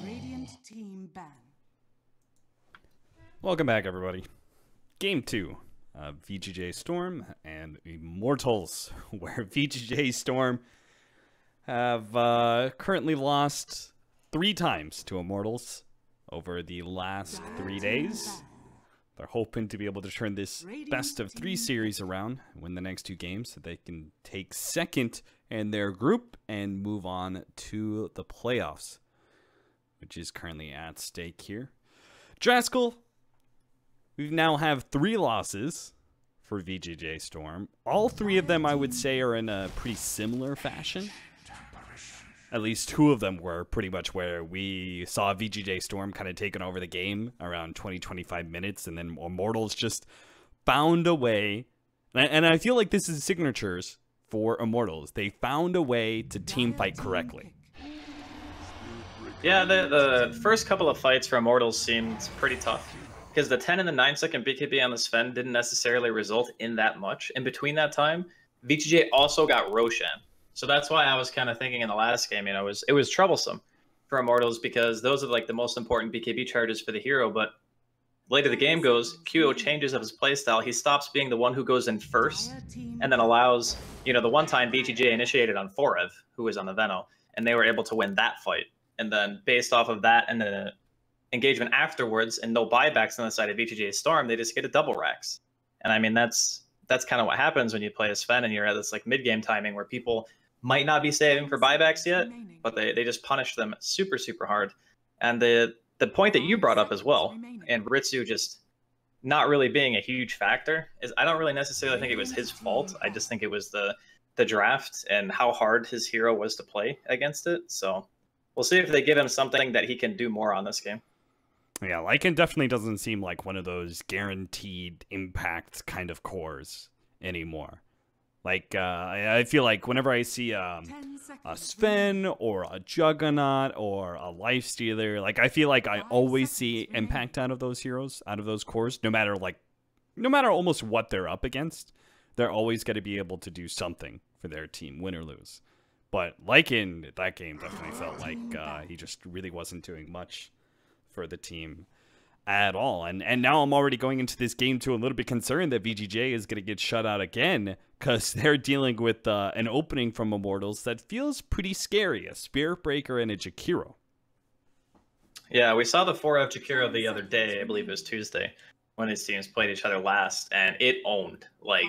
Radiant team ban. Welcome back, everybody. Game 2 of VGJ.Storm and Immortals, where VGJ.Storm have currently lost 3 times to Immortals over the last 3 days. They're hoping to be able to turn this best of 3 series around, win the next 2 games so they can take second in their group and move on to the playoffs, which is currently at stake here. Draskell, we now have 3 losses for VGJ.Storm. All 3 of them, I would say, are in a pretty similar fashion. At least 2 of them were pretty much where we saw VGJ.Storm kind of taking over the game around 20-25 minutes, and then Immortals just found a way. And I feel like this is signatures for Immortals. They found a way to team fight correctly. Yeah, the first couple of fights for Immortals seemed pretty tough, because the 10 and the 9-second BKB on the Sven didn't necessarily result in that much. In between that time, VGJ also got Roshan. So that's why I was kind of thinking in the last game, it was troublesome for Immortals, because those are like the most important BKB charges for the hero. But later the game goes, QO changes of his playstyle. He stops being the one who goes in first, and then allows, the one time VGJ initiated on Forev, who was on the Veno, and they were able to win that fight. And then based off of that and the engagement afterwards and no buybacks on the side of VGJ.Storm, they just get a double racks. And I mean, that's kind of what happens when you play a Sven and you're at this like mid-game timing where people might not be saving for buybacks yet, but they just punish them super, super hard. And the point that you brought up as well, and Ritsu just not really being a huge factor, is I don't really necessarily think it was his fault. I just think it was the draft and how hard his hero was to play against it. So we'll see if they give him something that he can do more on this game. Yeah, Lycan definitely doesn't seem like one of those guaranteed impact kind of cores anymore. Like, I feel like whenever I see a Sven or a Juggernaut or a Lifestealer, like I feel like I always see impact out of those heroes, out of those cores, no matter almost what they're up against. They're always going to be able to do something for their team, win or lose. But Lycan, that game definitely felt like he just really wasn't doing much for the team at all. And now I'm already going into this game too a little bit concerned that VGJ is going to get shut out again, because they're dealing with an opening from Immortals that feels pretty scary. A Spirit Breaker and a Jakiro. Yeah, we saw the 4F Jakiro the other day. I believe it was Tuesday, when his teams played each other last, and it owned. Like,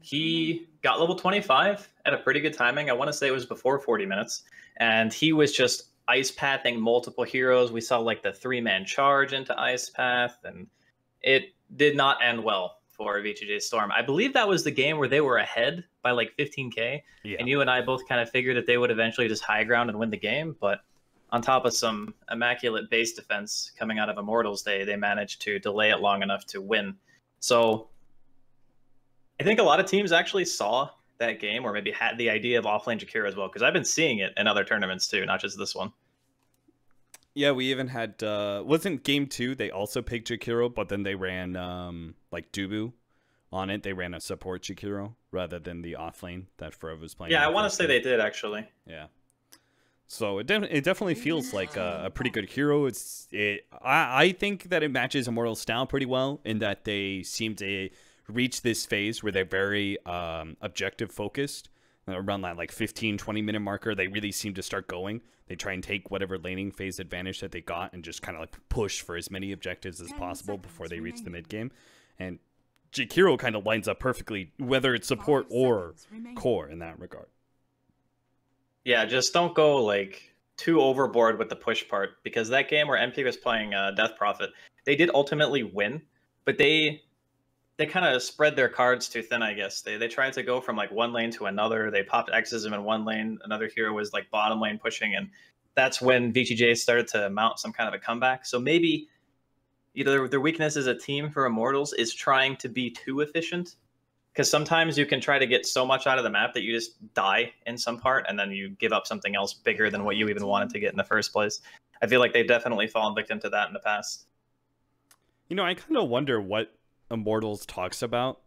he got level 25 at a pretty good timing. I want to say it was before 40 minutes, and he was just ice pathing multiple heroes. We saw like the 3-man charge into ice path, and it did not end well for VGJ.Storm. I believe that was the game where they were ahead by like 15k, and you and I both kind of figured that they would eventually just high ground and win the game. But on top of some immaculate base defense coming out of Immortals, they managed to delay it long enough to win. So I think a lot of teams actually saw that game, or maybe had the idea of offlane Jakiro as well, because I've been seeing it in other tournaments too, not just this one. Yeah, we even had, wasn't game 2, they also picked Jakiro, but then they ran, like, Dubu on it. They ran a support Jakiro rather than the offlane that Forev was playing. Yeah, I want to say they did, actually. Yeah. So it definitely feels like a pretty good hero. I think that it matches Immortal's style pretty well, in that they seem to reach this phase where they're very objective focused. Around that like 15-20 minute marker, they really seem to start going. They try and take whatever laning phase advantage that they got and just kind of like push for as many objectives as possible before they reach the mid game. And Jakiro kind of lines up perfectly, whether it's support or core in that regard. Yeah, just don't go like too overboard with the push part, because that game where MP was playing Death Prophet, they did ultimately win, but they kind of spread their cards too thin, I guess. They tried to go from like one lane to another. They popped Exism in one lane. Another hero was like bottom lane pushing, and that's when VGJ started to mount some kind of a comeback. So maybe their weakness as a team for Immortals is trying to be too efficient, because sometimes you can try to get so much out of the map that you just die in some part, and then you give up something else bigger than what you even wanted to get in the first place. I feel like they've definitely fallen victim to that in the past. I kind of wonder what Immortals talks about,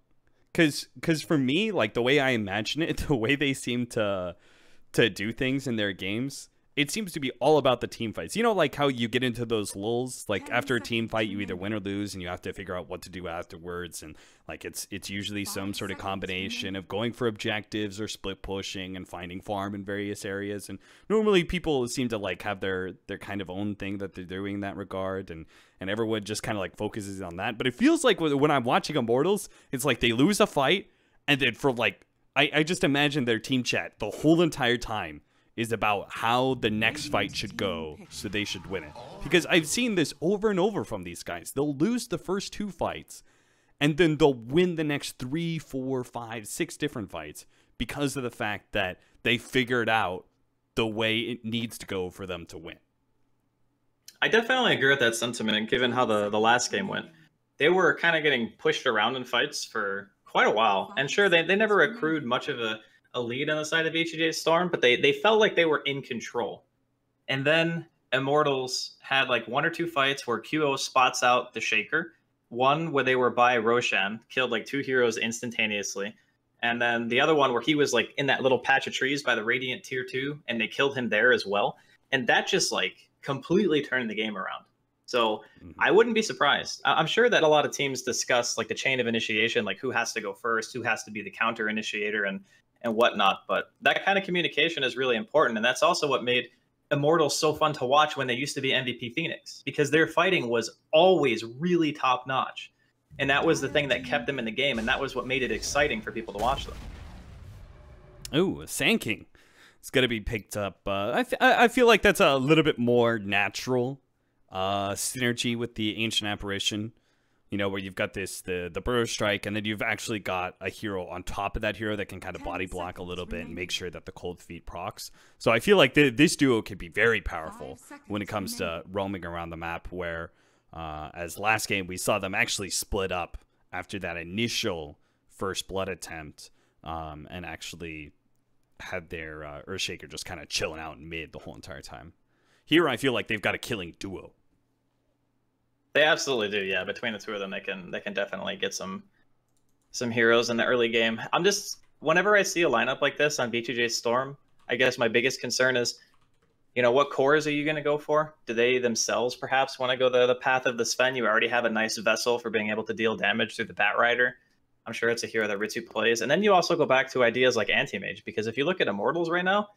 because for me, like, the way I imagine it, the way they seem to do things in their games it seems to be all about the team fights. You know, like how you get into those lulls, like after a team fight, you either win or lose, and you have to figure out what to do afterwards. And like it's usually some sort of combination of going for objectives or split pushing and finding farm in various areas. And normally people seem to like have their kind of own thing that they're doing in that regard, and everyone just kind of like focuses on that. But it feels like when I'm watching Immortals, it's like they lose a fight, and then for like I just imagine their team chat the whole entire time is about how the next fight should go, so they should win it. Because I've seen this over and over from these guys. They'll lose the first 2 fights, and then they'll win the next 3, 4, 5, 6 different fights because of the fact that they figured out the way it needs to go for them to win. I definitely agree with that sentiment, given how the last game went. They were kind of getting pushed around in fights for quite a while. And sure, they never accrued much of a lead on the side of VGJ.Storm, but they felt like they were in control. And then Immortals had like 1 or 2 fights where QO spots out the Shaker. One where they were by Roshan, killed like 2 heroes instantaneously. And then the other one where he was like in that little patch of trees by the Radiant tier 2, and they killed him there as well. And that just like completely turned the game around. So I wouldn't be surprised. I'm sure that a lot of teams discuss like the chain of initiation, like who has to go first, who has to be the counter initiator, and whatnot. But that kind of communication is really important. And that's also what made Immortals so fun to watch when they used to be MVP Phoenix, because their fighting was always really top notch. And that was the thing that kept them in the game. And that was what made it exciting for people to watch them. Ooh, Sand King. It's going to be picked up. I feel like that's a little bit more natural synergy with the Ancient Apparition. You know, where you've got the Burrow Strike, and then you've actually got a hero on top of that hero that can kind of body block a little bit and make sure that the Cold Feet procs. So I feel like this duo can be very powerful when it comes to roaming around the map, where as last game we saw them actually split up after that initial first blood attempt, and actually had their Earthshaker just kind of chilling out in mid the whole entire time. Here I feel like they've got a killing duo. They absolutely do, yeah. Between the 2 of them, they can definitely get some heroes in the early game. I'm just, whenever I see a lineup like this on VGJ.Storm, I guess my biggest concern is, you know, what cores are you going to go for? Do they themselves perhaps want to go the path of the Sven? You already have a nice vessel for being able to deal damage through the Bat Rider. I'm sure it's a hero that Ritsu plays. And then you also go back to ideas like Anti-Mage, because if you look at Immortals right now,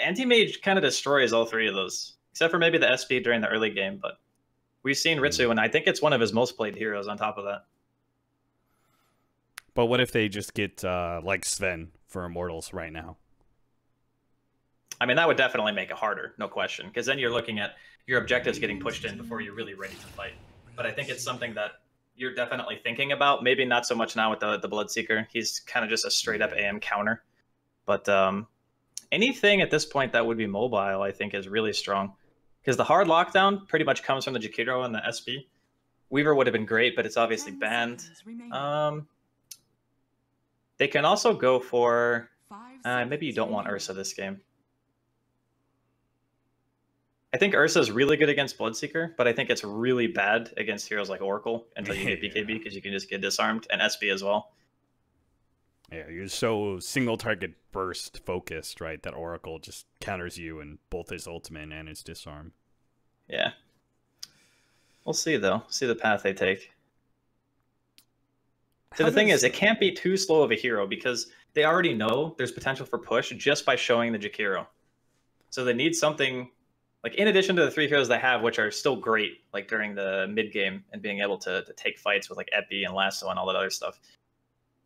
Anti-Mage kind of destroys all 3 of those, except for maybe the SP during the early game, but we've seen Ritsu, and I think it's one of his most played heroes on top of that. But what if they just get like Sven for Immortals right now? I mean, that would definitely make it harder, no question, because then you're looking at your objectives getting pushed in before you're really ready to fight. But I think it's something that you're definitely thinking about. Maybe not so much now with the Bloodseeker. He's kind of just a straight-up AM counter. But anything at this point that would be mobile, I think, is really strong. Because the hard lockdown pretty much comes from the Jakiro and the SP. Weaver would have been great, but it's obviously banned. They can also go for... maybe you don't want Ursa this game. I think Ursa is really good against Bloodseeker, but I think it's really bad against heroes like Oracle until you get BKB, because you can just get disarmed, and SP as well. Yeah, you're so single target burst focused, right? That Oracle just counters you in both his ultimate and his disarm. Yeah. We'll see, though. See the path they take. So the thing is, it can't be too slow of a hero, because they already know there's potential for push just by showing the Jakiro. So they need something, like in addition to the 3 heroes they have, which are still great, like during the mid game and being able to take fights with like Epi and Lasso and all that other stuff.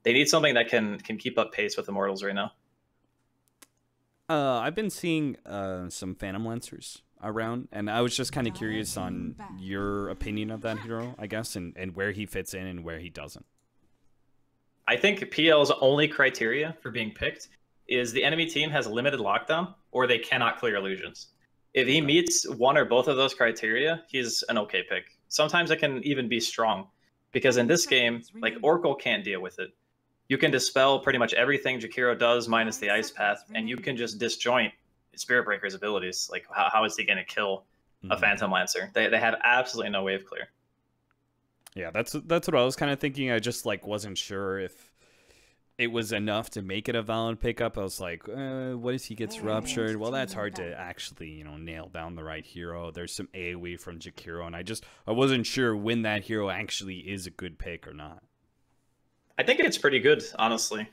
They need something that can keep up pace with Immortals right now. I've been seeing some Phantom Lancers around, and I was just kind of curious on your opinion of that hero, I guess, and where he fits in and where he doesn't. I think PL's only criteria for being picked is the enemy team has limited lockdown or they cannot clear illusions. If he meets one or both of those criteria, he's an okay pick. Sometimes it can even be strong, because in this game, like Oracle can't deal with it. You can dispel pretty much everything Jakiro does minus the Ice Path, and you can just disjoint Spirit Breaker's abilities. Like, how is he going to kill a Phantom Lancer? They have absolutely no wave clear. Yeah, that's what I was kind of thinking. I just like wasn't sure if it was enough to make it a valid pickup. I was like, what if he gets ruptured? Well, that's hard to actually, you know, nail down the right hero. There's some AoE from Jakiro, and I wasn't sure when that hero actually is a good pick or not. I think it's pretty good, honestly. Okay.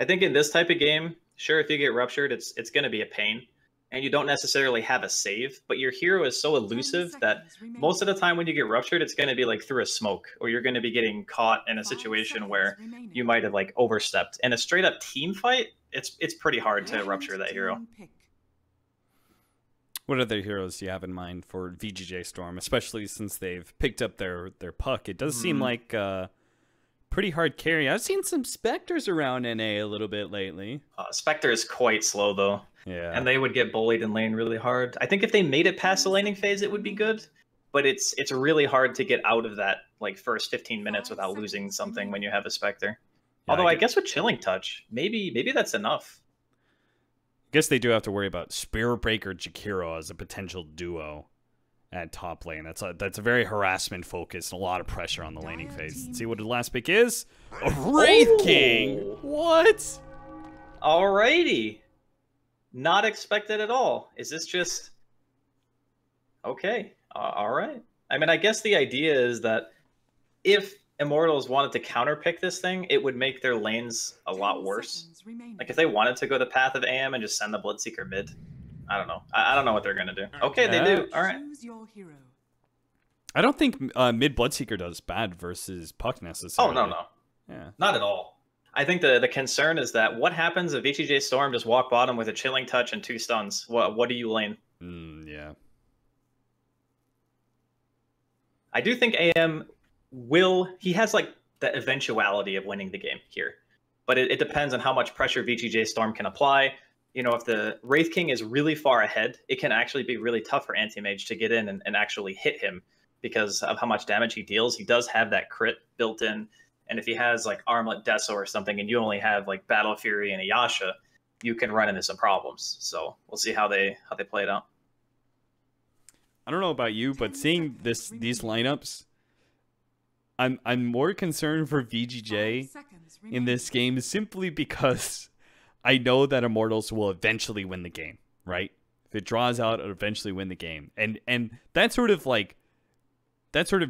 I think in this type of game, sure, if you get ruptured, it's going to be a pain. And you don't necessarily have a save, but your hero is so elusive that most of the time when you get ruptured, it's going to be like through a smoke, or you're going to be getting caught in a situation where you might have like overstepped. In a straight up team fight, it's pretty hard to rupture that hero. What other heroes do you have in mind for VGJ.Storm, especially since they've picked up their puck? It does seem like pretty hard carry. I've seen some Spectres around NA a little bit lately. Spectre is quite slow though. Yeah. And they would get bullied in lane really hard. I think if they made it past the laning phase, it would be good. But it's really hard to get out of that like first 15 minutes without losing something when you have a Spectre. Yeah, although I guess with Chilling Touch, maybe that's enough. I guess they do have to worry about Spirit Breaker Jakiro as a potential duo at top lane. That's a very harassment focused, a lot of pressure on the laning phase. Let's see what the last pick is. A Wraith King! What? Alrighty. Not expected at all. Is this just... Okay. All right. I mean, I guess the idea is that if Immortals wanted to counterpick this thing, it would make their lanes a lot worse. Like, if they wanted to go the path of AM and just send the Bloodseeker mid, I don't know. I don't know what they're going to do. Okay, they do. All right. I don't think mid Bloodseeker does bad versus Puck necessarily. Oh, no. Yeah. Not at all. I think the concern is that what happens if VGJ.Storm just walk bottom with a Chilling Touch and 2 stuns? What do you lane? Yeah. I do think AM he has like the eventuality of winning the game here. But it depends on how much pressure VGJ.Storm can apply. You know, if the Wraith King is really far ahead, it can actually be really tough for Anti-Mage to get in and actually hit him because of how much damage he deals. He does have that crit built in. And if he has like Armlet Deso or something, and you only have like Battle Fury and Ayasha, you can run into some problems. So we'll see how they play it out. I don't know about you, but seeing these lineups, I'm more concerned for VGJ in this game simply because I know that Immortals will eventually win the game, right? If it draws out, it'll eventually win the game, and that sort of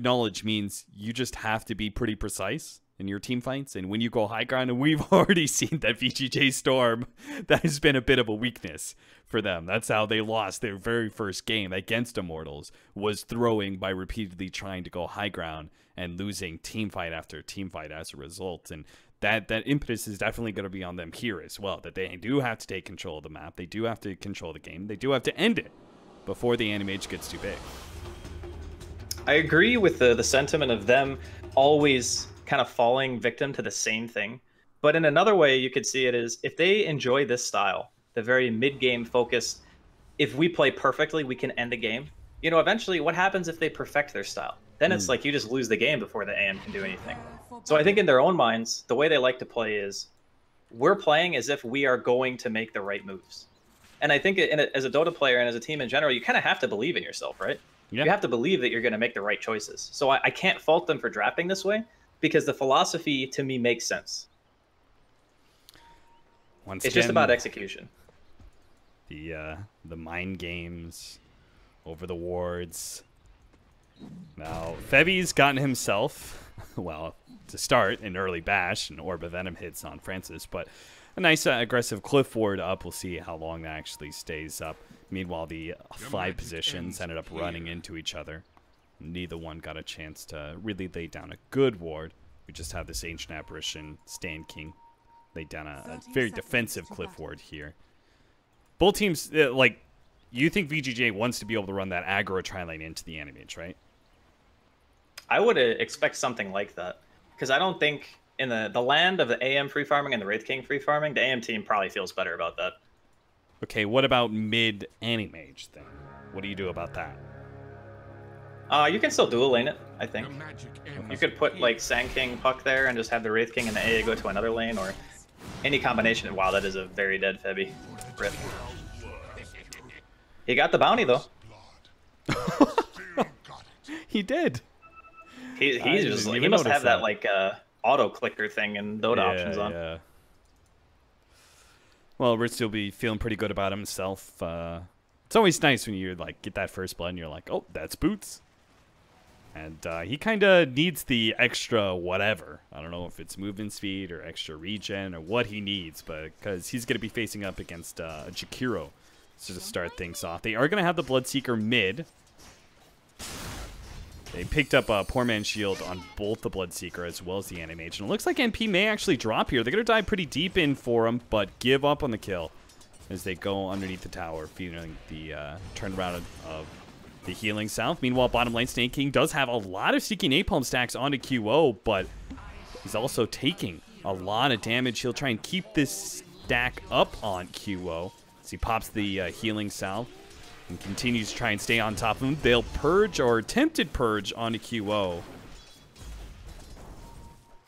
knowledge means you just have to be pretty precise in your team fights, and when you go high ground, and we've already seen that VGJ.Storm, that has been a bit of a weakness for them. That's how they lost their very first game against Immortals, was throwing by repeatedly trying to go high ground and losing team fight after team fight as a result. And that impetus is definitely going to be on them here as well, that they do have to take control of the map, they do have to control the game, they do have to end it before the Anti-Mage gets too big. I agree with the sentiment of them always kind of falling victim to the same thing. But in another way, you could see it as if they enjoy this style, the very mid-game focus, if we play perfectly, we can end the game. You know, eventually, what happens if they perfect their style? Then it's like you just lose the game before the AM can do anything. So I think in their own minds, the way they like to play is, we're playing as if we are going to make the right moves. And I think as a Dota player and as a team in general, you kind of have to believe in yourself, right? Yeah. You have to believe that you're going to make the right choices. So I can't fault them for drafting this way, because the philosophy to me makes sense. It's just about execution. The mind games over the wards. Now, Febi's gotten himself, well, to start, an early bash, and Orb of Venom hits on Francis, but a nice aggressive cliff ward up. We'll see how long that actually stays up. Meanwhile, the 5 positions ended up running into each other. Neither one got a chance to really lay down a good ward. We just have this Ancient Apparition, Stand King, lay down a very defensive cliff ward here. Both teams, you think VGJ wants to be able to run that aggro tri-lane into the Anti-Mage, right? I would expect something like that. Because I don't think in the land of the AM free farming and the Wraith King free farming, the AM team probably feels better about that. Okay, what about mid Anti-Mage then? What do you do about that? You can still dual lane it, I think. You could put like Sand King Puck there and just have the Wraith King and the AA go to another lane, or any combination. Wow, that is a very dead Febby. Rip. He got the bounty though. He did. He must have that like auto clicker thing and Dota options on. Yeah. Well, Ritz will be feeling pretty good about himself. It's always nice when you like get that first blood and you're like, oh, that's Boots. And he kind of needs the extra whatever. I don't know if it's movement speed or extra regen or what he needs, but because he's going to be facing up against a Jakiro to start things off. They are going to have the Bloodseeker mid. They picked up a Poor Man's Shield on both the Bloodseeker as well as the Animage. And it looks like MP may actually drop here. They're going to dive pretty deep in for him, but give up on the kill as they go underneath the tower, feeling the turnaround of the healing south. Meanwhile, bottom lane, Snake King does have a lot of sticky napalm stacks onto QO, but he's also taking a lot of damage. He'll try and keep this stack up on QO as he pops the healing south and continues to try and stay on top of him. They'll purge or attempted purge onto QO.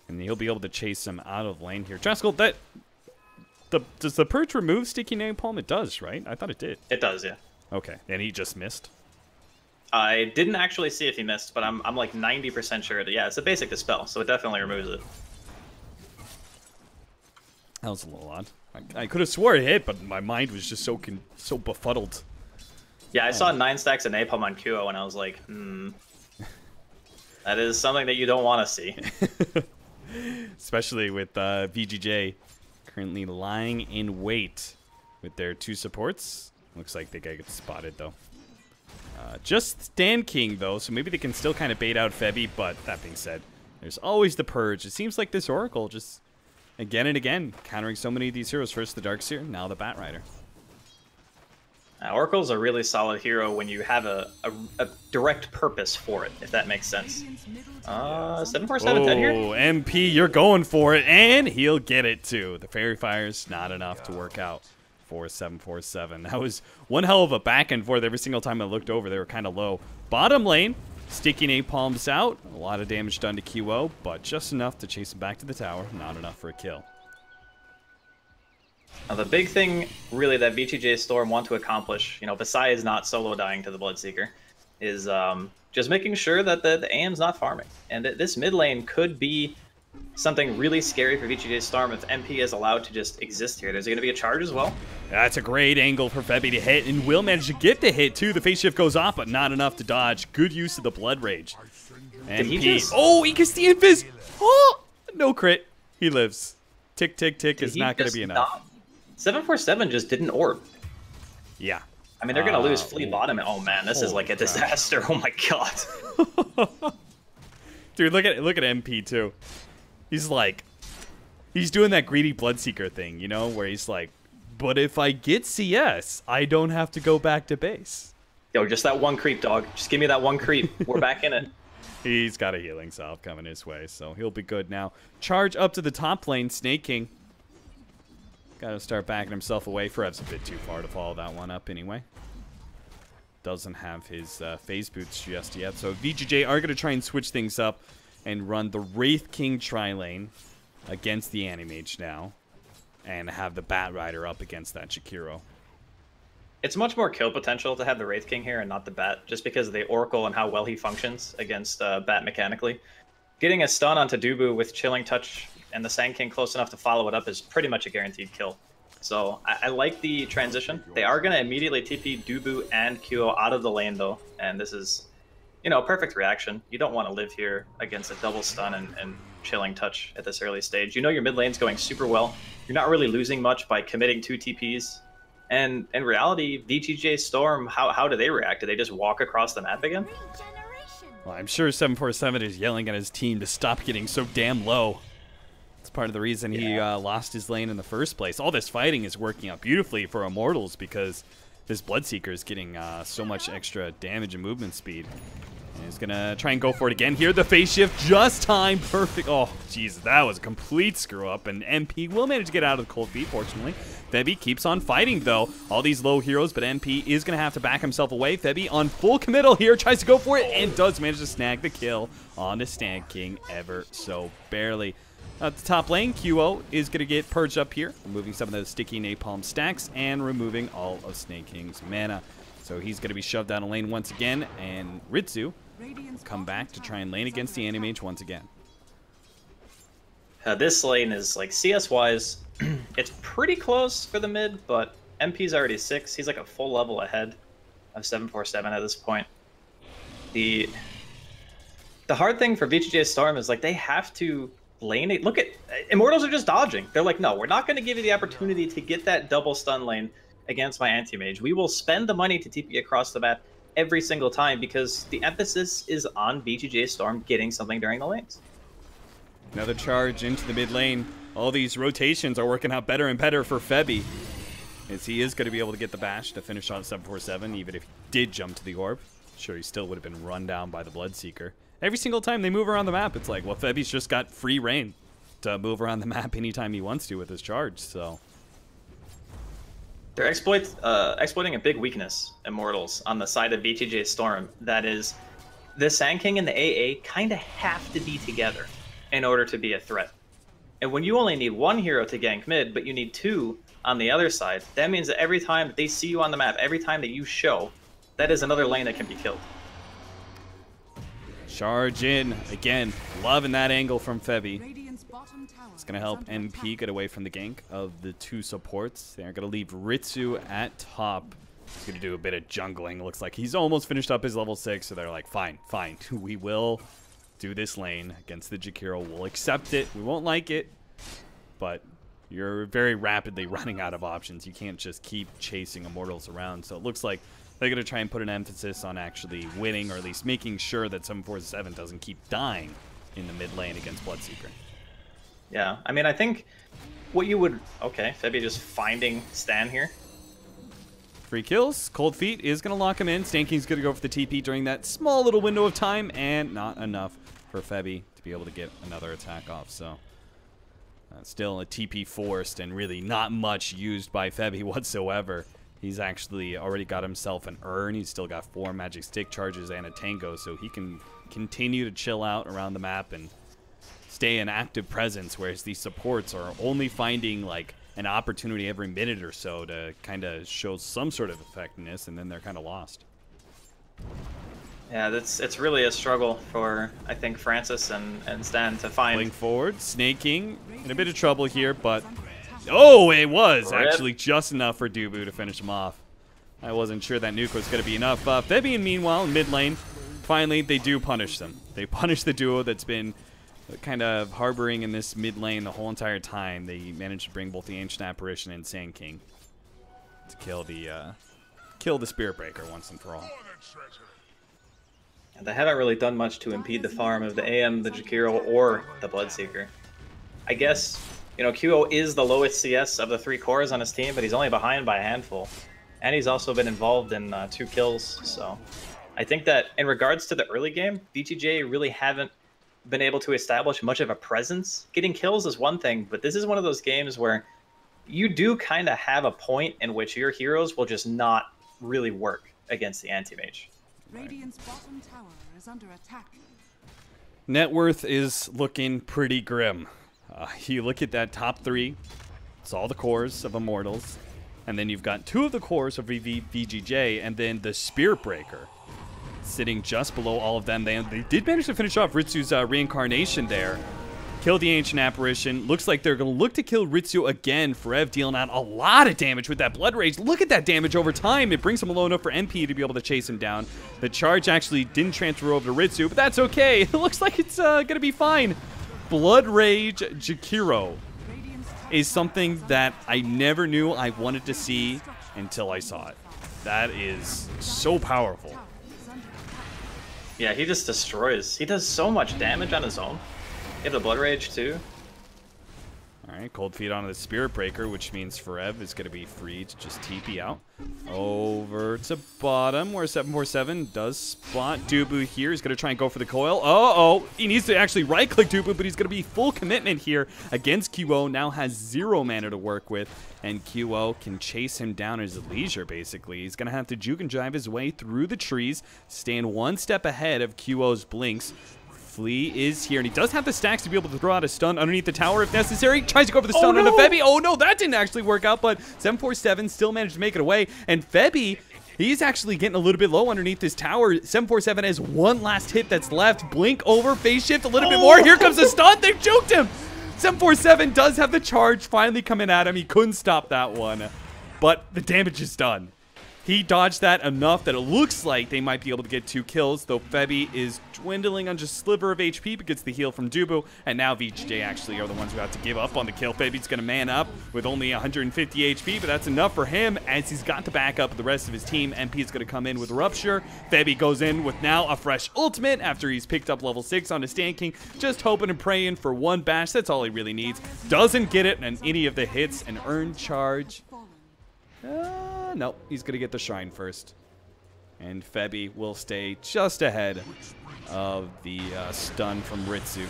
And he'll be able to chase him out of lane here. Jaskal, does the purge remove sticky napalm? It does, right? I thought it did. It does, yeah. Okay, and he just missed. I didn't actually see if he missed, but I'm like 90% sure that, yeah, it's a basic dispel, so it definitely removes it. That was a little odd. I could have swore it hit, but my mind was just so befuddled. Yeah, I saw 9 stacks of napalm on QO, and I was like, that is something that you don't want to see. Especially with VGJ currently lying in wait with their 2 supports. Looks like they get spotted, though. Just Stand King, though, so maybe they can still kind of bait out Febby, but that being said, there's always the Purge. It seems like this Oracle just, again and again, countering so many of these heroes. First the Darkseer, now the Bat Rider. Oracle's a really solid hero when you have a direct purpose for it, if that makes sense. 747 dead here? Oh, MP, you're going for it, and he'll get it, too. The Fairy Fire's not enough to work out. 747. That was one hell of a back and forth. Every single time I looked over, they were kind of low. Bottom lane, sticky napalms out. A lot of damage done to QO, but just enough to chase him back to the tower. Not enough for a kill. Now, the big thing, really, that VGJ.Storm want to accomplish, you know, besides not solo dying to the Bloodseeker, is just making sure that the AM's not farming. And this mid lane could be something really scary for VGJ.Storm if MP is allowed to just exist here. There's going to be a charge as well. That's a great angle for Febby to hit, and will manage to get the hit, too. The phase shift goes off, but not enough to dodge. Good use of the Blood Rage. MP. Oh, he gets the invis. Oh, no crit. He lives. Tick, tick, tick is not going to be enough. 747 just didn't orb. Yeah. I mean, they're going to lose Flea Bottom. Oh, man, this is like a disaster. Oh, my God. Dude, look at MP, too. He's like, he's doing that greedy Bloodseeker thing, you know, where he's like, but if I get CS, I don't have to go back to base. Yo, just that one creep, dog. Just give me that one creep. We're back in it. He's got a healing salve coming his way, so he'll be good now. Charge up to the top lane, Snake King. Got to start backing himself away. Frev's a bit too far to follow that one up anyway. Doesn't have his phase boots just yet, so VGJ are going to try and switch things up and run the Wraith King tri-lane against the Animage now, and have the Bat Rider up against that Jakiro. It's much more kill potential to have the Wraith King here and not the Bat, just because of the Oracle and how well he functions against Bat mechanically. Getting a stun onto Dubu with Chilling Touch and the Sand King close enough to follow it up is pretty much a guaranteed kill. So I like the transition. They are going to immediately TP Dubu and QO out of the lane, though, and this is, you know, a perfect reaction. You don't want to live here against a double stun and Chilling Touch at this early stage. You know your mid lane's going super well. You're not really losing much by committing 2 TPs. And in reality, VGJ.Storm, how do they react? Do they just walk across the map again? Well, I'm sure 747 is yelling at his team to stop getting so damn low. It's part of the reason he lost his lane in the first place. All this fighting is working out beautifully for Immortals because this Bloodseeker is getting so much extra damage and movement speed. And he's going to try and go for it again here. The phase shift just timed perfect. Oh, Jesus, that was a complete screw-up. And MP will manage to get out of the cold feet, fortunately. Febby keeps on fighting, though. All these low heroes, but MP is going to have to back himself away. Febby on full committal here, tries to go for it, and does manage to snag the kill on the Stand King ever so barely. At the top lane, QO is going to get purged up here, removing some of those sticky napalm stacks and removing all of Snake King's mana. So he's going to be shoved down a lane once again, and Ritsu come back to try and lane against the Animage once again. This lane is, like, CS-wise, It's pretty close for the mid, but MP's already 6. He's like a full level ahead of 747 at this point. The hard thing for VGJ.Storm is like they have to lane it. Look at Immortals are just dodging. They're like, no, we're not going to give you the opportunity to get that double stun lane against my anti-mage. We will spend the money to TP across the map every single time because the emphasis is on VGJ.Storm getting something during the lanes. Another charge into the mid lane. All these rotations are working out better and better for Febby, as he is going to be able to get the bash to finish on 747, even if he did jump to the orb. Sure, he still would have been run down by the Bloodseeker. Every single time they move around the map, it's like, well, Febby's just got free reign to move around the map anytime he wants to with his charge, so. They're exploiting a big weakness, Immortals, on the side of VGJ.Storm. That is, the Sand King and the AA kind of have to be together in order to be a threat. And when you only need one hero to gank mid, but you need 2 on the other side, that means that every time that they see you on the map, every time that you show, that is another lane that can be killed. Charge in. Again, loving that angle from Febby. It's going to help NP get away from the gank of the 2 supports. They're going to leave Ritsu at top. He's going to do a bit of jungling. Looks like he's almost finished up his level 6, so they're like, fine, fine. We will do this lane against the Jakiro. We'll accept it. We won't like it, but you're very rapidly running out of options. You can't just keep chasing Immortals around. So it looks like they're going to try and put an emphasis on actually winning, or at least making sure that 747 doesn't keep dying in the mid lane against Bloodseeker. Yeah, I mean, I think what you would... Okay, Febby just finding Stan here. Free kills. Cold Feet is going to lock him in. Stan King's going to go for the TP during that small little window of time, and not enough for Febby to be able to get another attack off. So still a TP forced and really not much used by Febby whatsoever. He's actually already got himself an urn. He's still got 4 magic stick charges and a tango, so he can continue to chill out around the map and stay an active presence, whereas these supports are only finding like an opportunity every minute or so to kind of show some sort of effectiveness, and then they're kind of lost. Yeah, it's really a struggle for, I think, Francis and Stan to find. Pulling forward, snaking, in a bit of trouble here, but oh, it was actually just enough for Dubu to finish him off. I wasn't sure that nuke was going to be enough. Fabian, meanwhile, in mid lane, finally they do punish them. They punish the duo that's been kind of harboring in this mid lane the whole entire time. They managed to bring both the Ancient Apparition and Sand King to kill the Spirit Breaker once and for all. They haven't really done much to impede the farm of the AM, the Jakiro, or the Bloodseeker. I guess, you know, QO is the lowest CS of the 3 cores on his team, but he's only behind by a handful. And he's also been involved in 2 kills, so I think that in regards to the early game, VGJ really haven't been able to establish much of a presence. Getting kills is one thing, but this is one of those games where you do kind of have a point in which your heroes will just not really work against the anti-mage. Radiant's bottom tower is under attack. Net worth is looking pretty grim. You look at that top 3, it's all the cores of Immortals, and then you've got 2 of the cores of VGJ, and then the Spirit Breaker sitting just below all of them. They did manage to finish off Ritsu's reincarnation there. Kill the Ancient Apparition. Looks like they're going to look to kill Ritsu again. Forev dealing out a lot of damage with that Blood Rage. Look at that damage over time. It brings him low enough for MP to be able to chase him down. The charge actually didn't transfer over to Ritsu, but that's okay. It looks like it's going to be fine. Blood Rage Jakiro is something that I never knew I wanted to see until I saw it. That is so powerful. Yeah, he just destroys. He does so much damage on his own. You have the Blood Rage too. Alright, Cold Feet onto the Spirit Breaker, which means Forev is going to be free to just TP out. Over to bottom, where 747 does spot Dubu here. He's going to try and go for the coil. Uh-oh! He needs to actually right-click Dubu, but he's going to be full commitment here against QO. Now has 0 mana to work with, and QO can chase him down at his leisure, basically. He's going to have to juke and jive his way through the trees, stand 1 step ahead of QO's blinks. Flea is here, and he does have the stacks to be able to throw out a stun underneath the tower if necessary. Tries to go for the stun on the Febby. Oh no, that didn't actually work out, but 747 still managed to make it away. And Febby, he's actually getting a little bit low underneath this tower. 747 has 1 last hit that's left. Blink over, phase shift a little bit more. Here comes the stun. They've juked him. 747 does have the charge finally coming at him. He couldn't stop that one, but the damage is done. He dodged that enough that it looks like they might be able to get 2 kills, though Febby is dwindling on just a sliver of HP but gets the heal from Dubu, and now VGJ actually are the ones who have to give up on the kill. Febby's going to man up with only 150 HP, but that's enough for him as he's got to back up the rest of his team. MP is going to come in with Rupture. Febby goes in with now a fresh ultimate after he's picked up level 6 on his Stand King, just hoping and praying for 1 bash. That's all he really needs. Doesn't get it in any of the hits, and earned charge. No, he's going to get the shrine first. And Febby will stay just ahead of the stun from Ritsu.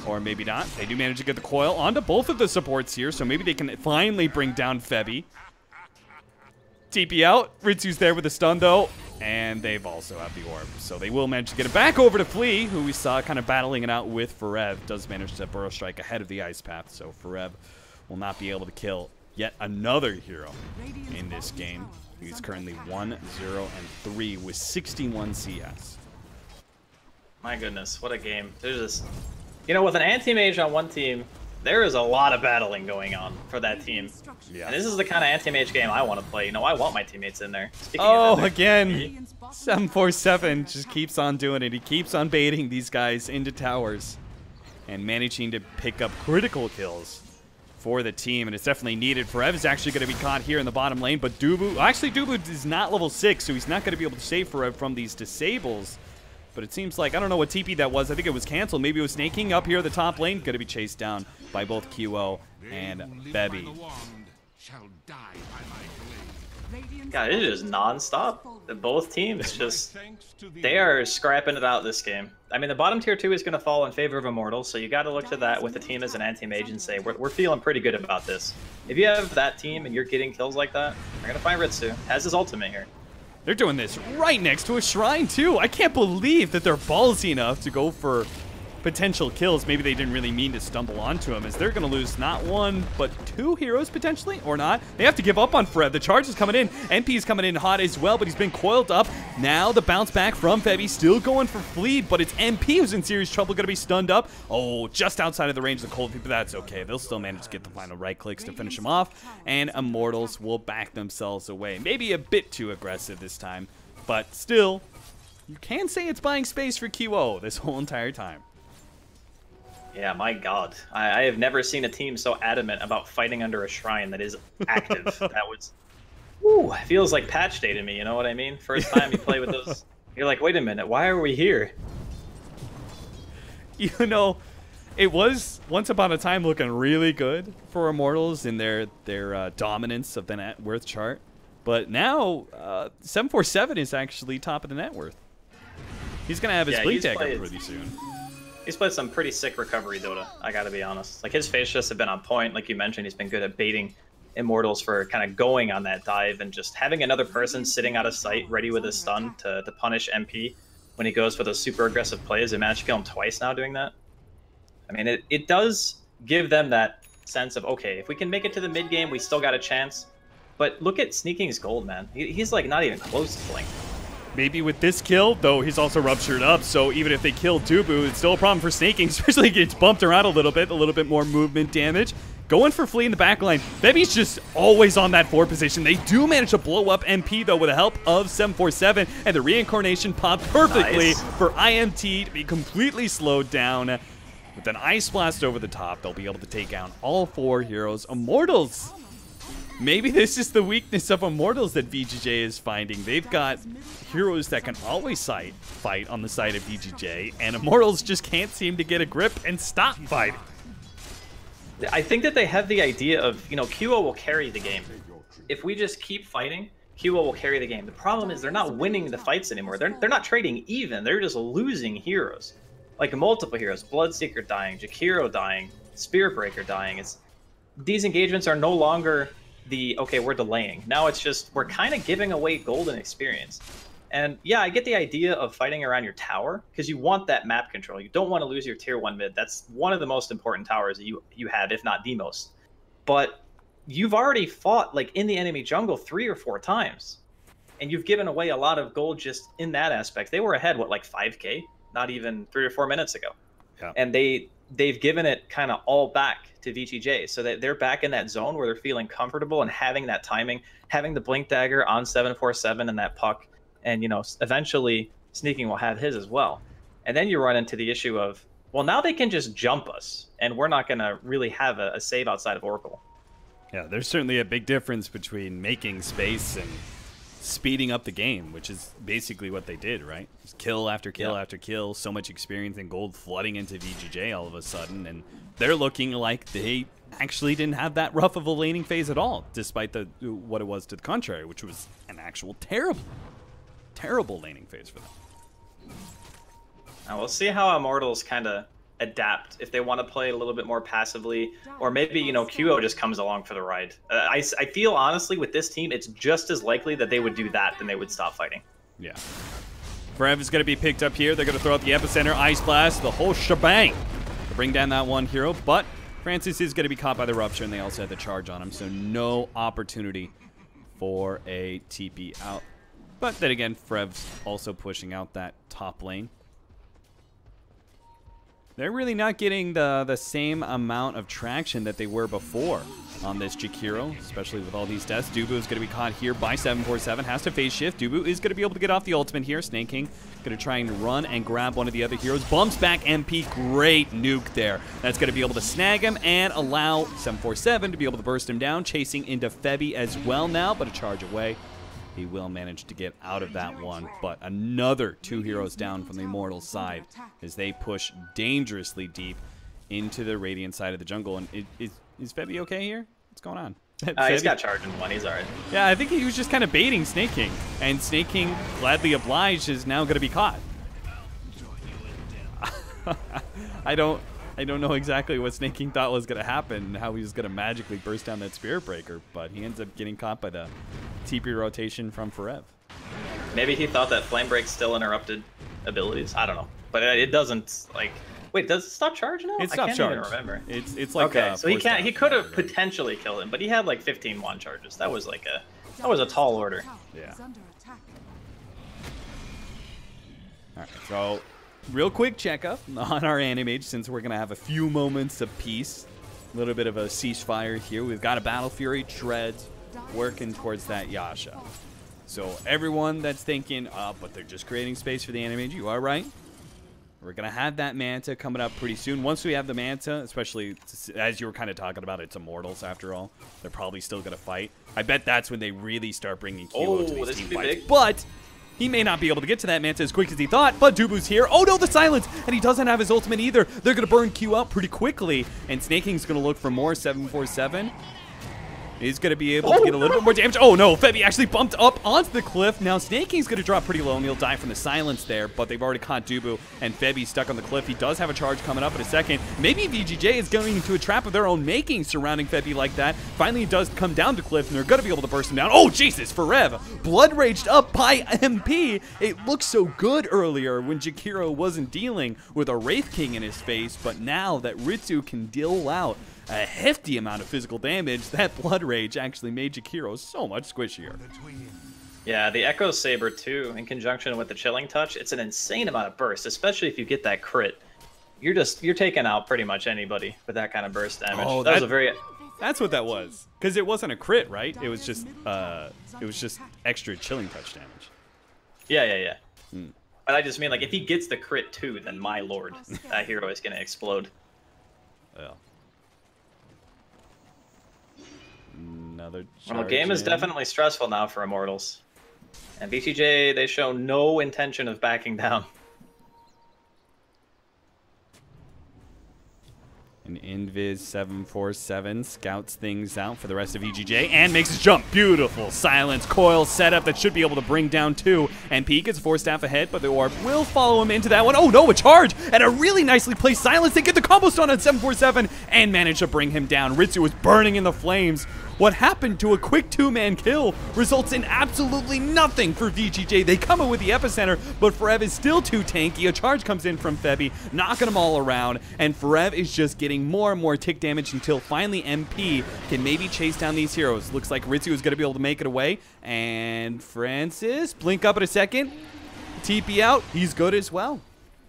Or maybe not. They do manage to get the coil onto both of the supports here, so maybe they can finally bring down Febby. TP out. Ritsu's there with the stun, though. And they've also have the orb. So they will manage to get it back over to Flea, who we saw kind of battling it out with Forev. Does manage to Burrow Strike ahead of the Ice Path, so Forev will not be able to kill yet another hero in this game. He's currently 1-0-3 with 61 CS. My goodness, what a game. There's just, you know, with an anti-mage on one team, there is a lot of battling going on for that team. Yeah. And this is the kind of anti-mage game I want to play. You know, I want my teammates in there. Again, 747 just keeps on doing it. He keeps on baiting these guys into towers and managing to pick up critical kills for the team, and it's definitely needed. Forev is actually going to be caught here in the bottom lane, but Dubu, actually Dubu is not level 6, so he's not going to be able to save Forev from these disables. But it seems like, I don't know what TP that was. I think it was canceled. Maybe it was snaking up here at the top lane. Going to be chased down by both QO and Febby. God, it is non-stop. Both teams just, they are scrapping it out this game. I mean, the bottom tier 2 is going to fall in favor of Immortals, so you got to look to that with the team as an anti-mage and say, we're feeling pretty good about this. If you have that team and you're getting kills like that, you're going to find Ritsu. Has his ultimate here. They're doing this right next to a shrine, too. I can't believe that they're ballsy enough to go for potential kills. Maybe they didn't really mean to stumble onto him, as they're going to lose not 1, but 2 heroes potentially, or not. They have to give up on Fred. The charge is coming in. NP is coming in hot as well, but he's been coiled up. Now the bounce back from Febby, still going for Flea, but it's MP who's in serious trouble, going to be stunned up. Oh, just outside of the range of the cold feet, but that's okay. They'll still manage to get the final right clicks to finish him off, and Immortals will back themselves away. Maybe a bit too aggressive this time, but still, you can say it's buying space for QO this whole entire time. Yeah, my god. I have never seen a team so adamant about fighting under a shrine that is active. That was... Woo, feels like patch day to me, you know what I mean? First time you play with those, you're like, wait a minute, why are we here? You know, it was once upon a time looking really good for Immortals in their dominance of the net worth chart. But now, 747 is actually top of the net worth. He's going to have his Blink Dagger pretty soon. He's played some pretty sick recovery Dota, I gotta be honest. Like, his face shots have been on point. Like you mentioned, he's been good at baiting Immortals for kind of going on that dive and just having another person sitting out of sight, ready with his stun to punish MP when he goes for those super aggressive plays. They managed to kill him twice now doing that. I mean, it does give them that sense of, okay, if we can make it to the mid game, we still got a chance. But look at Sneaking's gold, man. He's like not even close to Blink. Maybe with this kill, though he's also ruptured up, so even if they kill Dubu, it's still a problem for Snaking, especially if it gets bumped around a little bit more movement damage. Going for Flea in the backline. Febby's just always on that 4 position. They do manage to blow up MP, though, with the help of 747, and the reincarnation popped perfectly for IMT to be completely slowed down. With an Ice Blast over the top, they'll be able to take down all 4 heroes. Immortals. Maybe this is the weakness of Immortals that VGJ is finding. They've got heroes that can always fight on the side of VGJ, and Immortals just can't seem to get a grip and stop fighting. I think that they have the idea of, you know, QO will carry the game. If we just keep fighting, QO will carry the game. The problem is they're not winning the fights anymore. They're not trading even. They're just losing heroes. Like multiple heroes. Bloodseeker dying, Jakiro dying, Spearbreaker dying. These engagements are no longer okay, we're delaying. Now it's just, we're kind of giving away golden experience. And yeah, I get the idea of fighting around your tower, because you want that map control. You don't want to lose your tier 1 mid. That's one of the most important towers that you have, if not the most. But you've already fought, like, in the enemy jungle 3 or 4 times. And you've given away a lot of gold just in that aspect. They were ahead, what, like 5k? Not even 3 or 4 minutes ago. Yeah. And they've given it kind of all back to VGJ, so that they're back in that zone where they're feeling comfortable and having that timing, having the blink dagger on 747 and that puck, and eventually Sneaking will have his as well. And then you run into the issue of, well, now they can just jump us, and we're not going to really have a save outside of Oracle. Yeah, there's certainly a big difference between making space and speeding up the game, which is basically what they did, right? Just kill after kill after kill, so much experience and gold flooding into VGJ all of a sudden, and they're looking like they actually didn't have that rough of a laning phase at all, despite what it was to the contrary, which was an actual terrible laning phase for them. Now we'll see how Immortals kind of adapt, if they want to play a little bit more passively, or maybe QO just comes along for the ride. I feel honestly with this team, it's just as likely that they would do that than they would stop fighting. Yeah. Brev is going to be picked up here. They're going to throw out the epicenter, ice blast, the whole shebang to bring down that one hero. But Francis is going to be caught by the rupture, and they also had the charge on him, so no opportunity for a TP out. But then again, Frev's also pushing out that top lane. They're really not getting the same amount of traction that they were before on this Jakiro, especially with all these deaths. Dubu is going to be caught here by 747, has to phase shift. Dubu is going to be able to get off the ultimate here. Snake King going to try and run and grab one of the other heroes. Bumps back MP, great nuke there. That's going to be able to snag him and allow 747 to be able to burst him down, chasing into Febby as well now, but a charge away. He will manage to get out of that one, but another 2 heroes down from the Immortal side as they push dangerously deep into the Radiant side of the jungle. And is Febby okay here? What's going on? He's got charge in one. He's all right. Yeah, I think he was just kind of baiting Snake King, and Snake King, gladly obliged, is now going to be caught. I don't know exactly what Snake King thought was going to happen and how he was going to magically burst down that Spirit Breaker, but he ends up getting caught by the TP rotation from Forev. Maybe he thought that Flame Break still interrupted abilities. I don't know. But it doesn't, like... Wait, does it stop charge now? It stopped charge. I can't even remember. It's like... Okay, so he could have potentially killed him, but he had like 15 wand charges. That was like that was a tall order. Yeah. Alright, so... real quick checkup on our Animage, since we're going to have a few moments of peace. A little bit of a ceasefire here. We've got a Battle Fury, Treads, working towards that Yasha. So everyone that's thinking, but they're just creating space for the Animage, you are right. We're going to have that Manta coming up pretty soon. Once we have the Manta, especially as you were kind of talking about, it's Immortals after all. They're probably still going to fight. I bet that's when they really start bringing Kilo to these team fights. Big. But... he may not be able to get to that Manta as quick as he thought, but Dubu's here. Oh no, the silence! And he doesn't have his ultimate either. They're going to burn Q out pretty quickly, and Snake King's going to look for more 747. He's going to be able to get a little bit more damage. Oh no, Febby actually bumped up onto the cliff. Now Snake King's going to drop pretty low, and he'll die from the silence there, but they've already caught Dubu, and Febby's stuck on the cliff. He does have a charge coming up in a second. Maybe VGJ is going into a trap of their own making surrounding Febby like that. Finally, he does come down to cliff, and they're going to be able to burst him down. Oh, Jesus, Forev. Blood raged up by MP. It looked so good earlier when Jakiro wasn't dealing with a Wraith King in his face, but now that Ritsu can deal out a hefty amount of physical damage, that Blood Rage actually made Jakiro so much squishier. Yeah, the Echo Saber too, in conjunction with the Chilling Touch, it's an insane amount of burst, especially if you get that crit. You're taking out pretty much anybody with that kind of burst damage. Oh, that was a very... That's what that was. Because it wasn't a crit, right? It was just extra Chilling Touch damage. Yeah. But I just mean, like, if he gets the crit too, then my lord, that hero is going to explode. Yeah. Another well, the game is definitely stressful now for Immortals. And VGJ, they show no intention of backing down. And Invis 747 scouts things out for the rest of VGJ and makes his jump. Beautiful silence coil setup that should be able to bring down 2. And P gets 4 staff ahead, but the orb will follow him into that one. Oh no, a charge and a really nicely placed silence. They get the combo stun on 747 and manage to bring him down. Ritsu was burning in the flames. What happened to a quick 2-man kill results in absolutely nothing for VGJ. They come in with the epicenter, but Forev is still too tanky. A charge comes in from Febby, knocking them all around, and Forev is just getting more and more tick damage until finally MP can maybe chase down these heroes. Looks like Ritsu is going to be able to make it away, and Francis, blink up in a second, TP out, he's good as well.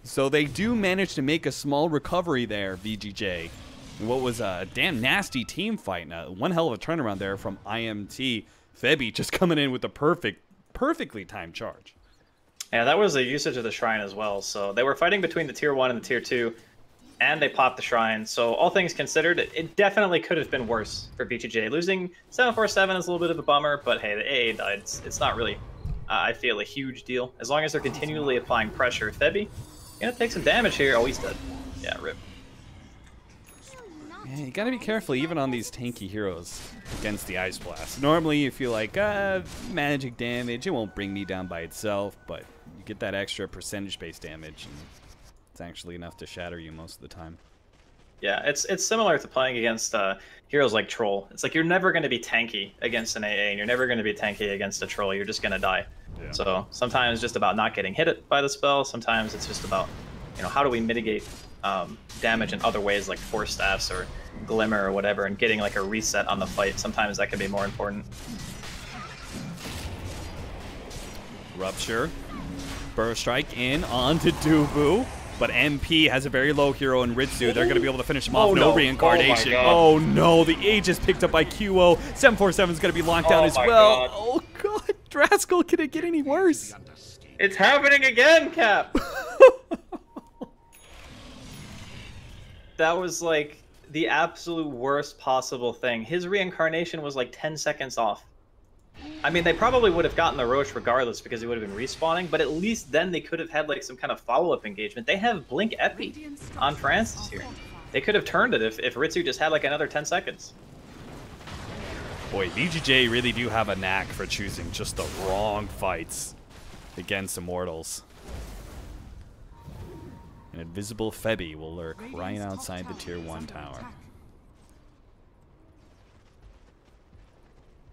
So they do manage to make a small recovery there, VGJ. What was a damn nasty team fight. Now, one hell of a turnaround there from IMT. Febby just coming in with a perfectly timed charge. Yeah, that was a usage of the Shrine as well. So they were fighting between the Tier 1 and the Tier 2, and they popped the Shrine. So all things considered, it definitely could have been worse for VGJ. Losing 747 is a little bit of a bummer, but hey, the AA died. It's not really, I feel, a huge deal. As long as they're continually applying pressure. Febby, gonna take some damage here. Oh, he's dead. Yeah, rip. Yeah, you gotta be careful even on these tanky heroes against the Ice Blast. Normally you feel like, magic damage, it won't bring me down by itself, but you get that extra percentage-based damage, and it's actually enough to shatter you most of the time. Yeah, it's similar to playing against heroes like Troll. It's like you're never going to be tanky against an AA, and you're never going to be tanky against a Troll. You're just going to die. Yeah. So sometimes it's just about not getting hit by the spell. Sometimes it's just about, how do we mitigate damage in other ways like Force Staffs or Glimmer or whatever, and getting like a reset on the fight. Sometimes that can be more important. Rupture. Burrow Strike in onto Dubu. But MP has a very low hero in Ritsu. They're going to be able to finish him off. No reincarnation. Oh no, the Aegis picked up by QO. 747 is going to be locked down as well. God. Oh god, Draskell, can it get any worse? It's happening again, Cap. That was like the absolute worst possible thing. His reincarnation was like 10 seconds off. I mean, they probably would have gotten the Roche regardless because he would have been respawning, but at least then they could have had like some kind of follow-up engagement. They have Blink Epi on Francis here. They could have turned it if Ritsu just had like another 10 seconds. Boy, VGJ really do have a knack for choosing just the wrong fights against Immortals. An invisible Febby will lurk right outside the Tier 1 tower.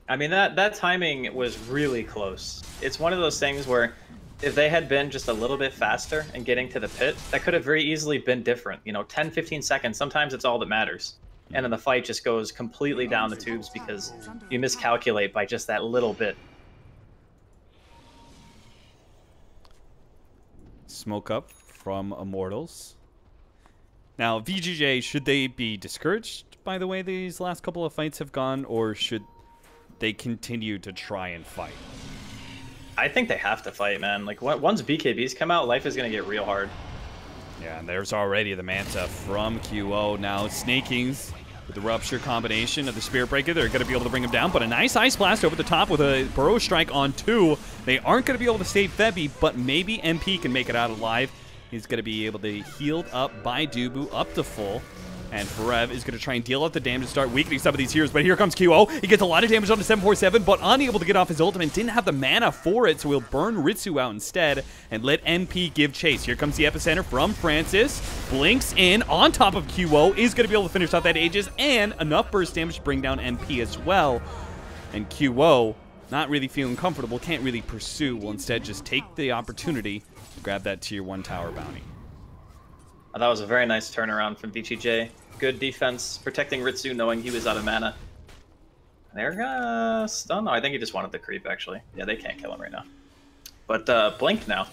I mean, that timing was really close. It's one of those things where if they had been just a little bit faster in getting to the pit, that could have very easily been different. 10, 15 seconds, sometimes it's all that matters. And then the fight just goes completely down the tubes because you miscalculate by just that little bit. Smoke up from Immortals. Now, VGJ, should they be discouraged by the way these last couple of fights have gone, or should they continue to try and fight? I think they have to fight, man. Like, once BKBs come out, life is going to get real hard. Yeah, and there's already the Manta from QO. Now, Snakings with the Rupture combination of the Spirit Breaker. They're going to be able to bring him down, but a nice Ice Blast over the top with a Burrow Strike on 2. They aren't going to be able to save Febby, but maybe MP can make it out alive. He's going to be able to healed up by Dubu up to full. And Forev is going to try and deal out the damage to start weakening some of these heroes. But here comes QO. He gets a lot of damage onto 747, but unable to get off his ultimate. Didn't have the mana for it, so he'll burn Ritsu out instead and let MP give chase. Here comes the epicenter from Francis. Blinks in on top of QO. Is going to be able to finish off that Aegis and enough burst damage to bring down MP as well. And QO, not really feeling comfortable, can't really pursue. Will instead just take the opportunity to grab that Tier 1 tower bounty. That was a very nice turnaround from VGJ. Good defense, protecting Ritsu, knowing he was out of mana. They're gonna stun. No, I think he just wanted the creep, actually. Yeah, they can't kill him right now. But Blink now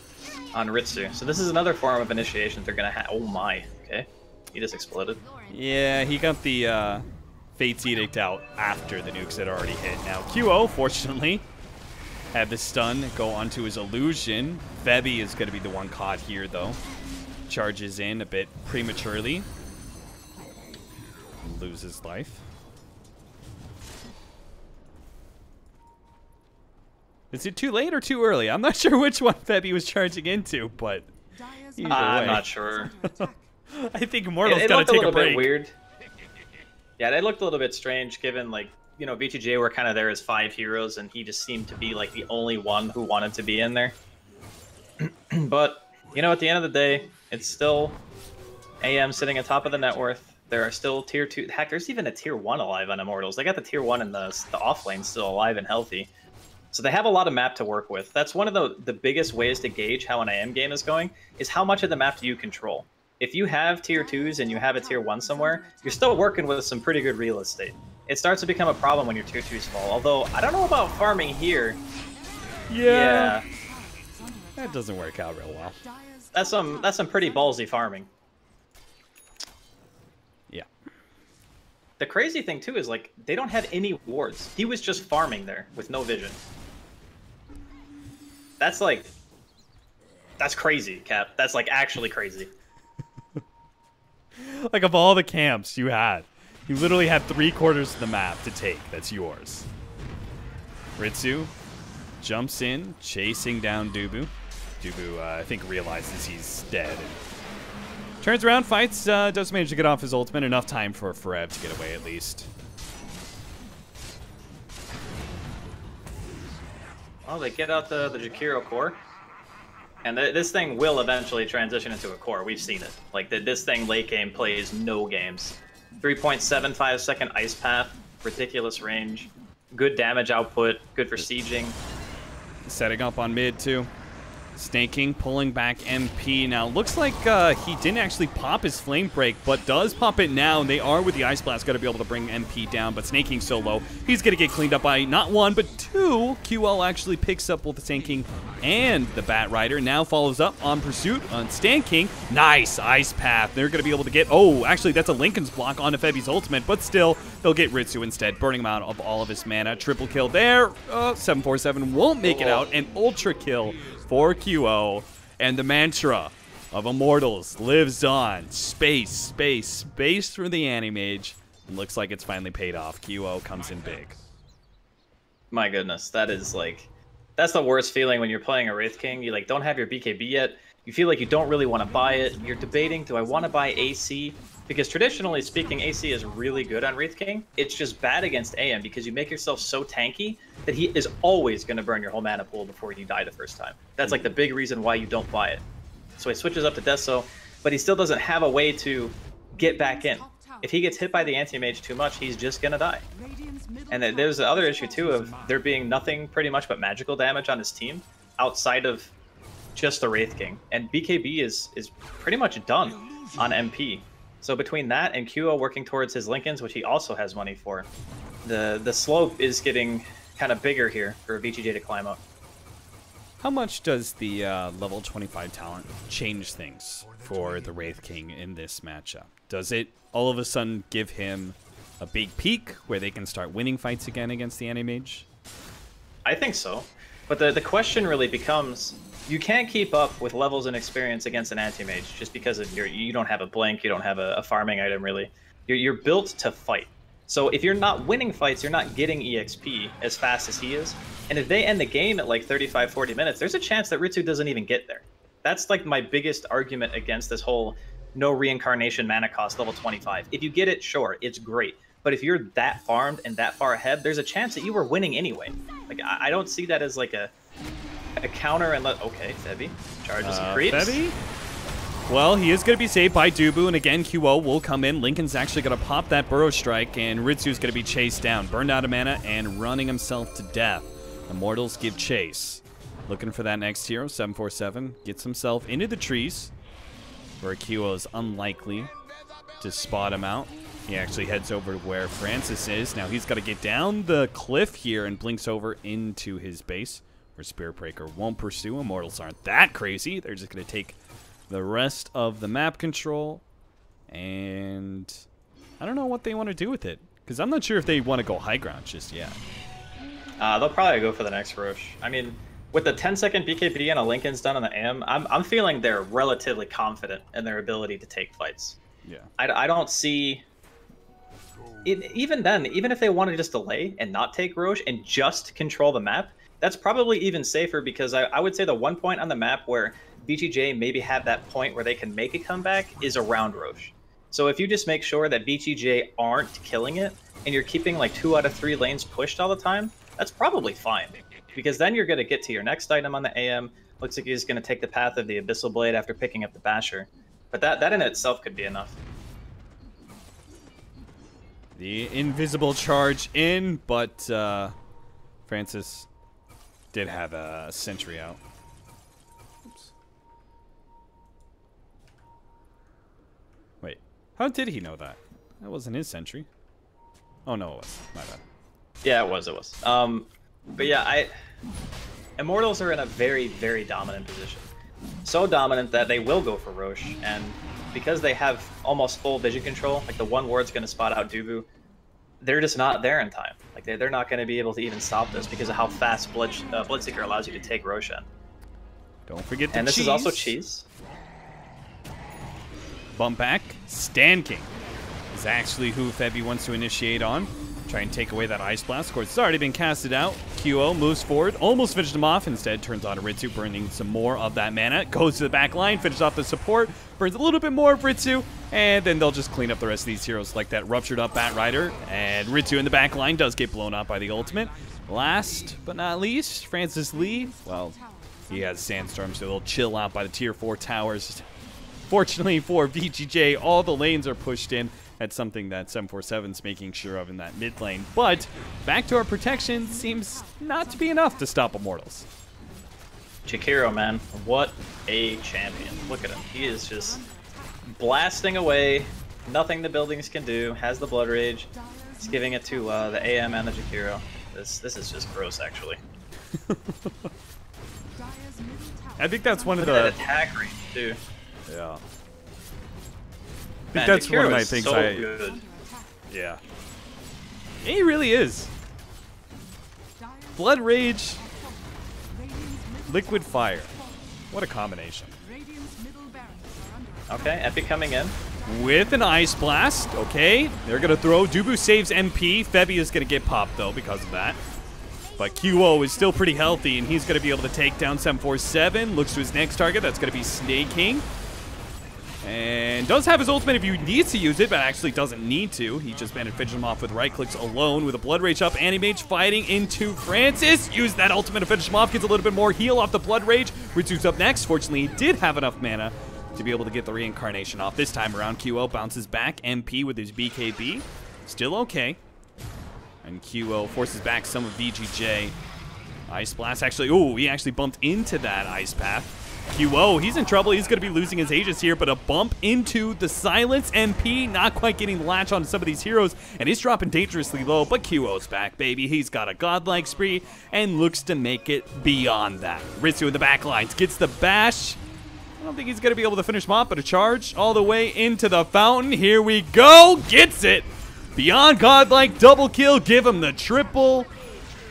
on Ritsu. So this is another form of initiation they're gonna have. Oh my, okay. He just exploded. Yeah, he got the Fate's Edict out after the nukes had already hit. Now, QO, fortunately, had the stun go onto his illusion. Febby is gonna be the one caught here, though. Charges in a bit prematurely. Loses life. Is it too late or too early? I'm not sure which one Febby was charging into, but I'm not sure. I think Immortal's gotta take a break. It looked a little bit weird. Yeah, they looked a little bit strange given, like, VGJ were kind of there as 5 heroes, and he just seemed to be, like, the only one who wanted to be in there. But, at the end of the day, it's still AM sitting atop of the net worth. There are still Tier 2. Heck, there's even a Tier 1 alive on Immortals. They got the Tier 1 in the off lane still alive and healthy. So they have a lot of map to work with. That's one of the biggest ways to gauge how an AM game is going, is how much of the map do you control. If you have Tier 2s and you have a Tier 1 somewhere, you're still working with some pretty good real estate. It starts to become a problem when your Tier 2s fall. Although, I don't know about farming here. Yeah. That doesn't work out real well. That's some pretty ballsy farming. Yeah. The crazy thing too is like they don't have any wards. He was just farming there with no vision. That's like, that's crazy, Cap. That's like actually crazy. Like of all the camps you had, you literally had 3/4 of the map to take. That's yours. Ritsu jumps in, chasing down Dubu. Dubu, I think, realizes he's dead. And turns around, fights, does manage to get off his ultimate. Enough time for Forev to get away at least. Well, they get out the Jakiro core. And this thing will eventually transition into a core. We've seen it. Like, this thing late game plays no games. 3.75 second ice path, ridiculous range, good damage output, good for sieging. Setting up on mid, too. Snaking, pulling back MP. Now, looks like he didn't actually pop his Flame Break, but does pop it now. And they are, with the Ice Blast, going to be able to bring MP down. But Snaking so low, he's going to get cleaned up by not one, but two. QL actually picks up both the Sand King and the Bat Rider. Now follows up on Pursuit on Stand King. Nice Ice Path. They're going to be able to get... Oh, actually, that's a Lincoln's block on Febi's ultimate, but still, they'll get Ritsu instead, burning him out of all of his mana. Triple kill there. 747 won't make it out. An Ultra kill for QO, and the mantra of Immortals lives on. Space, space, space for the Animage. And looks like it's finally paid off. QO comes in big. My goodness, that is like, that's the worst feeling when you're playing a Wraith King. You like don't have your BKB yet. You feel like you don't really want to buy it. You're debating, do I want to buy AC? Because traditionally speaking, AC is really good on Wraith King. It's just bad against AM because you make yourself so tanky that he is always going to burn your whole mana pool before you die the first time. That's like the big reason why you don't buy it. So he switches up to Deso, but he still doesn't have a way to get back in. If he gets hit by the anti-mage too much, he's just going to die. And then there's the other issue too of there being nothing pretty much but magical damage on his team outside of just the Wraith King. And BKB is pretty much done on MP. So between that and QO working towards his Lincolns, which he also has money for, the slope is getting kind of bigger here for VGJ to climb up. How much does the level 25 talent change things for the Wraith King in this matchup? Does it all of a sudden give him a big peak where they can start winning fights again against the Animage? I think so. But the question really becomes, you can't keep up with levels and experience against an anti-mage just because of you don't have a blink, you don't have a farming item really. You're built to fight. So if you're not winning fights, you're not getting EXP as fast as he is. And if they end the game at like 35, 40 minutes, there's a chance that Ritsu doesn't even get there. That's like my biggest argument against this whole no reincarnation mana cost level 25. If you get it, sure, it's great. But if you're that farmed and that far ahead, there's a chance that you were winning anyway. Like I don't see that as like a counter and okay, Febi charges and creeps. Febi? Well, he is going to be saved by Dubu, and again, QO will come in. Lincoln's actually going to pop that Burrow Strike, and Ritsu's going to be chased down, burned out of mana, and running himself to death. Immortals give chase. Looking for that next hero, 747, gets himself into the trees, where QO is unlikely to spot him out. He actually heads over to where Francis is. Now he's got to get down the cliff here and blinks over into his base, where Spirit Breaker won't pursue. Immortals aren't that crazy. They're just going to take the rest of the map control, and I don't know what they want to do with it, because I'm not sure if they want to go high ground just yet. They'll probably go for the next Roche. I mean, with the 10-second BKB and a Lincoln's done on the AM, I'm feeling they're relatively confident in their ability to take fights. Yeah. I don't see... Even then, even if they want to just delay and not take Roche and just control the map, that's probably even safer, because I would say the one point on the map where VGJ maybe have that point where they can make a comeback is around Roche. So if you just make sure that VGJ aren't killing it, and you're keeping like 2 out of 3 lanes pushed all the time, that's probably fine. Because then you're going to get to your next item on the AM. Looks like he's going to take the path of the Abyssal Blade after picking up the Basher. But that in itself could be enough. The invisible charge in, but Francis did have a sentry out. Oops. Wait, how did he know that? That wasn't his sentry. Oh no, it was. My bad. Yeah, it was. But yeah, Immortals are in a very, very dominant position. So dominant that they will go for Roche, and because they have almost full vision control, like the one ward's going to spot out Duvu, they're just not there in time. Like they're not going to be able to even stop this because of how fast Bloodseeker allows you to take Roshan. Don't forget the And this cheese. is also cheese. Bump back. Stand King is actually who Febby wants to initiate on. Try and take away that Ice Blast. Of course, it's already been casted out. QO moves forward, almost finished him off. Instead, turns on to Ritsu, burning some more of that mana. Goes to the back line, finishes off the support, burns a little bit more of Ritsu, and then they'll just clean up the rest of these heroes like that ruptured up Bat Rider. And Ritsu in the back line does get blown up by the ultimate. Last but not least, Francis Lee. Well, he has Sandstorm, so they'll chill out by the tier 4 towers. Fortunately for VGJ, all the lanes are pushed in. That's something that 747's making sure of in that mid lane. But back to our protection seems not to be enough to stop Immortals. Jakiro, man, what a champion. Look at him. He is just blasting away. Nothing the buildings can do. Has the Blood Rage. He's giving it to the AM and the Jakiro. This is just gross, actually. I think that's one of Look the... at that attack range, too. Yeah. I Man, think that's Jakiro one of my is things so I... good. Yeah. He really is. Blood Rage, Liquid Fire. What a combination. Okay, Epic coming in. With an Ice Blast. Okay, they're going to throw. Dubu saves MP. Febby is going to get popped, though, because of that. But QO is still pretty healthy, and he's going to be able to take down 747. Looks to his next target. That's going to be Snake King. And does have his ultimate if he needs to use it, but actually doesn't need to. He just managed to finish him off with right clicks alone with a Blood Rage up. Animage fighting into Francis. Use that ultimate to finish him off. Gets a little bit more heal off the Blood Rage. Ritsu's up next. Fortunately, he did have enough mana to be able to get the reincarnation off. This time around, QO bounces back. MP with his BKB. Still okay. And QO forces back some of VGJ. Ice Blast actually, ooh, he actually bumped into that Ice Path. QO, he's in trouble. He's going to be losing his Aegis here, but a bump into the Silence. MP not quite getting the latch on some of these heroes, and he's dropping dangerously low, but QO's back, baby. He's got a godlike spree and looks to make it beyond that. Ritsu in the back lines gets the bash. I don't think he's going to be able to finish him off, but a charge all the way into the fountain. Here we go. Gets it. Beyond godlike, double kill. Give him the triple.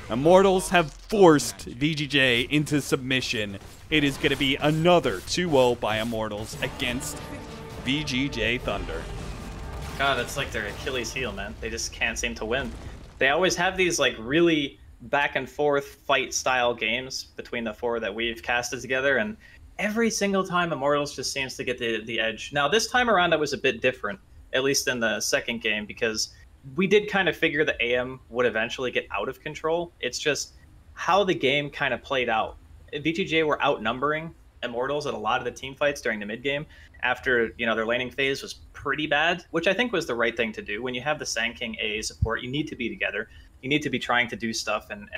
Immortals have forced VGJ into submission. It is going to be another 2-0 by Immortals against VGJ Thunder. God, that's like their Achilles heel, man. They just can't seem to win. They always have these like really back and forth fight style games between the 4 that we've casted together, and every single time Immortals just seems to get the edge. Now this time around that was a bit different, at least in the second game, because we did kind of figure the AM would eventually get out of control. It's just how the game kind of played out. VGJ were outnumbering Immortals at a lot of the team fights during the mid game after, you know, their laning phase was pretty bad, which I think was the right thing to do. When you have the Sand King AA support, you need to be together. You need to be trying to do stuff and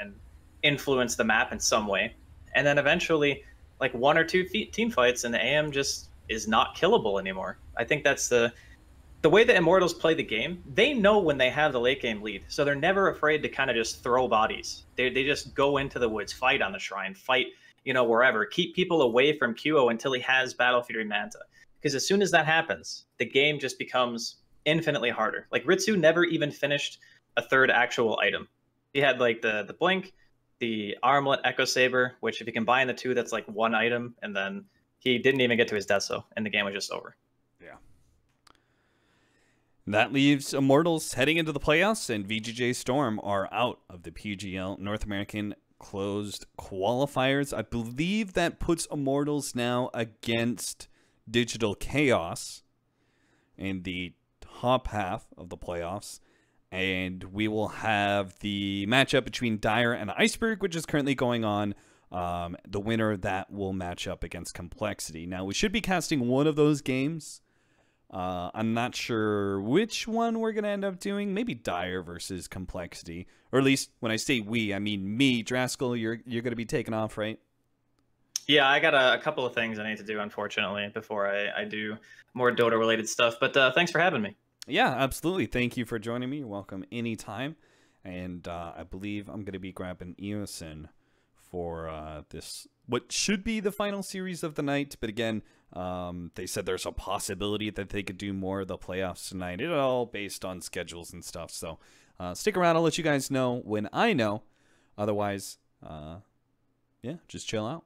influence the map in some way. And then eventually, like 1 or 2 team fights and the AM just is not killable anymore. I think that's the way that Immortals play the game. They know when they have the late game lead, so they're never afraid to kind of just throw bodies. They just go into the woods, fight on the shrine, fight, you know, wherever. Keep people away from QO until he has Battle Fury Manta. Because as soon as that happens, the game just becomes infinitely harder. Like Ritsu never even finished a 3rd actual item. He had like the Blink, the Armlet, Echo Saber, which if you combine the 2, that's like 1 item, and then he didn't even get to his Deso, and the game was just over. Yeah. That leaves Immortals heading into the playoffs, and VGJ.Storm are out of the PGL North American closed qualifiers. I believe that puts Immortals now against Digital Chaos in the top half of the playoffs. And we will have the matchup between Dire and Iceberg, which is currently going on. The winner of that will match up against Complexity. Now, we should be casting one of those games. I'm not sure which one we're going to end up doing. Maybe Dire versus Complexity. Or at least when I say we, I mean me. Draskell, you're going to be taking off, right? Yeah, I got a couple of things I need to do, unfortunately, before I do more Dota-related stuff. But thanks for having me. Yeah, absolutely. Thank you for joining me. You're welcome anytime. And I believe I'm going to be grabbing Eosin for this, what should be the final series of the night. But again, they said there's a possibility that they could do more of the playoffs tonight. It all based on schedules and stuff. So stick around. I'll let you guys know when I know. Otherwise, yeah, just chill out.